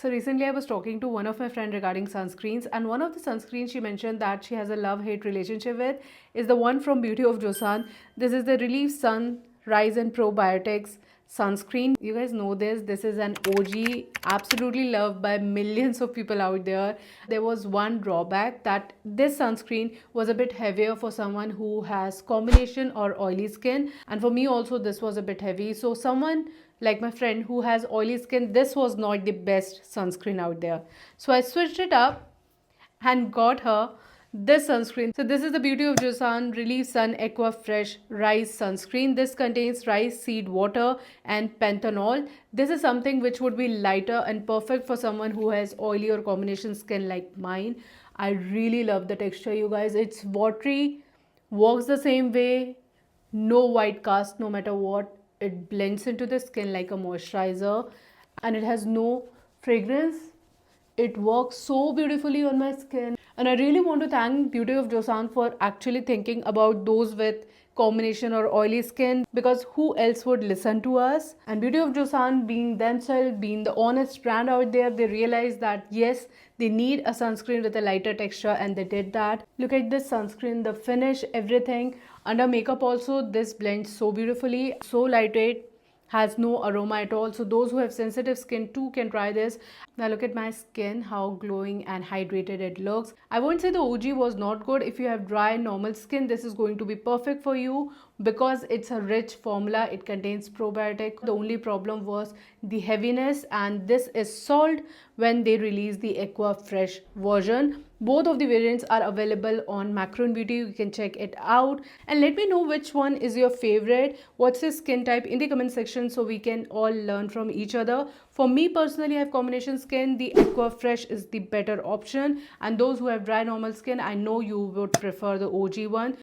So recently I was talking to one of my friend regarding sunscreens, and one of the sunscreens she mentioned that she has a love-hate relationship with is the one from Beauty of Joseon. This is the Relief Sun Rise and Probiotics sunscreen. You guys know this. This is an OG, absolutely loved by millions of people out there. There was one drawback that this sunscreen was a bit heavier for someone who has combination or oily skin, and for me also this was a bit heavy. So someone like my friend who has oily skin, this was not the best sunscreen out there. So I switched it up and got her this sunscreen. So this is the Beauty of Joseon Relief Sun Aqua Fresh Rice Sunscreen. This contains rice seed water and panthenol. This is something which would be lighter and perfect for someone who has oily or combination skin like mine. I really love the texture, you guys. It's watery, works the same way, no white cast no matter what. It blends into the skin like a moisturizer, and it has no fragrance. It works so beautifully on my skin. And I really want to thank Beauty of Joseon for actually thinking about those with combination or oily skin, because who else would listen to us? And Beauty of Joseon, being themselves, being the honest brand out there, they realized that yes, they need a sunscreen with a lighter texture, and they did that. Look at this sunscreen, the finish, everything. Under makeup also, this blends so beautifully, so lightweight, has no aroma at all. So those who have sensitive skin too can try this. Now look at my skin, how glowing and hydrated it looks. I won't say the OG was not good. If you have dry normal skin, this is going to be perfect for you because it's a rich formula. It contains probiotic. The only problem was the heaviness, and this is solved when they release the Aqua Fresh version. Both of the variants are available on Macron Beauty. You can check it out and let me know which one is your favorite. What's your skin type in the comment section so we can all learn from each other. For me personally, I have combination skin. The Aqua Fresh is the better option, and those who have dry normal skin, I know you would prefer the OG one.